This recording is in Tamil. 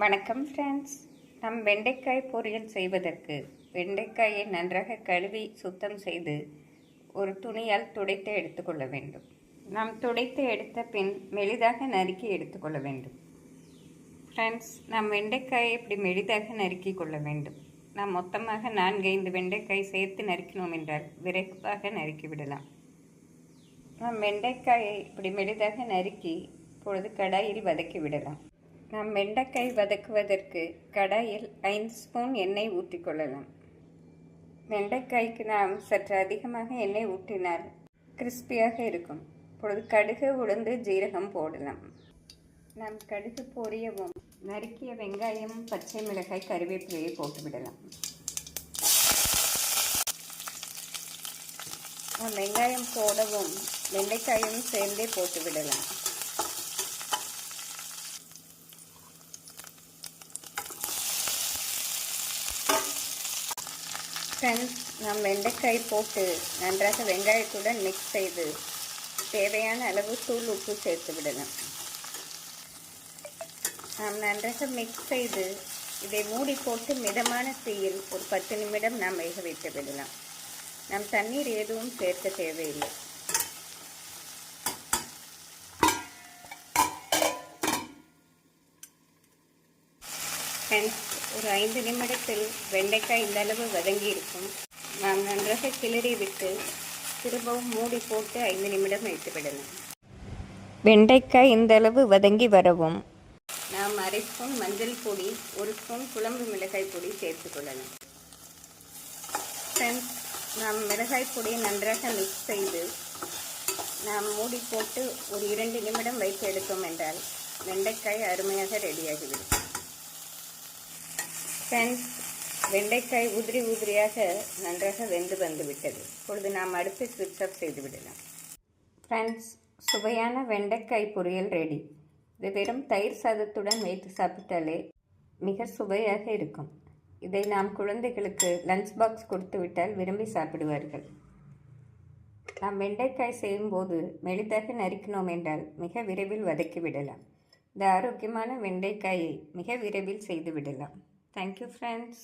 வணக்கம் ஃப்ரெண்ட்ஸ். நம் வெண்டைக்காய் பொரியல் செய்வதற்கு வெண்டைக்காயை நன்றாக கழுவி சுத்தம் செய்து ஒரு துணியால் துடைத்து எடுத்துக்கொள்ள வேண்டும். நாம் துடைத்து எடுத்த பின் மெலிதாக நறுக்கி எடுத்துக்கொள்ள வேண்டும். ஃப்ரெண்ட்ஸ், நாம் வெண்டைக்காயை இப்படி மெலிதாக நறுக்கி கொள்ள வேண்டும். நாம் மொத்தமாக 4-5 வெண்டைக்காய் சேர்த்து நறுக்கினோம் என்றால் விரைவாக நறுக்கி விடலாம். நாம் வெண்டைக்காயை இப்படி மெலிதாக நறுக்கி இப்பொழுது கடாயில் வதக்கி விடலாம். நாம் வெண்டைக்காய் வதக்குவதற்கு கடாயில் 5 ஸ்பூன் எண்ணெய் ஊற்றிக்கொள்ளலாம். வெண்டைக்காய்க்கு நாம் சற்று அதிகமாக எண்ணெய் ஊற்றினால் கிறிஸ்பியாக இருக்கும். இப்பொழுது கடுகு, உளுந்து, ஜீரகம் போடலாம். நாம் கடுகு பொரியவும் நறுக்கிய வெங்காயம், பச்சை மிளகாய், கறிவேப்பிலையை போட்டுவிடலாம். நாம் வெங்காயம் போடவும் வெண்டைக்காயும் சேர்ந்தே போட்டுவிடலாம். ஃப்ரெண்ட்ஸ், நாம் வெண்டைக்காய் போட்டு நன்றாக வெங்காயத்துடன் மிக்ஸ் செய்து தேவையான அளவு தூள் உப்பு சேர்த்து விடலாம். நாம் நன்றாக மிக்ஸ் செய்து இதை மூடி போட்டு மிதமான தீயில் ஒரு 10 நிமிடம் நாம் வேக வைத்து விடலாம். நாம் தண்ணீர் எதுவும் சேர்க்க தேவையில்லை. ஃப்ரெண்ட்ஸ், ஒரு 5 நிமிடத்தில் வெண்டைக்காய் இந்த அளவு வதங்கி இருக்கும். நாம் நன்றாக கிளறி விட்டு திரும்பவும் மூடி போட்டு 5 நிமிடம் வைத்து விடலாம். வெண்டைக்காய் இந்த அளவு வதங்கி வரவும் நாம் 1/2 ஸ்பூன் மஞ்சள் பொடி, 1 ஸ்பூன் குழம்பு மிளகாய் பொடி சேர்த்து கொள்ளலாம். ஃப்ரெண்ட்ஸ், நாம் மிளகாய் பொடியை நன்றாக மிக்ஸ் செய்து நாம் மூடி போட்டு ஒரு 2 நிமிடம் வைத்து எடுத்தோம் என்றால் வெண்டைக்காய் அருமையாக ரெடியாகிவிடும். ஃப்ரெண்ட்ஸ், வெண்டைக்காய் உதிரியாக நன்றாக வெந்து வந்துவிட்டது. இப்பொழுது நாம் அடுத்து ஸ்விட்ச் ஆஃப் செய்து விடலாம். ஃப்ரெண்ட்ஸ், சுவையான வெண்டைக்காய் பொரியல் ரெடி. இது வெறும் தயிர் சாதத்துடன் வைத்து சாப்பிட்டாலே மிக சுவையாக இருக்கும். இதை நாம் குழந்தைகளுக்கு லஞ்ச் பாக்ஸ் கொடுத்து விட்டால் விரும்பி சாப்பிடுவார்கள். நாம் வெண்டைக்காய் செய்யும்போது மெலிதாக நறுக்கினோம் என்றால் மிக விரைவில் வதக்கி விடலாம். இந்த ஆரோக்கியமான வெண்டைக்காயை மிக விரைவில் செய்து விடலாம். Thank you, friends.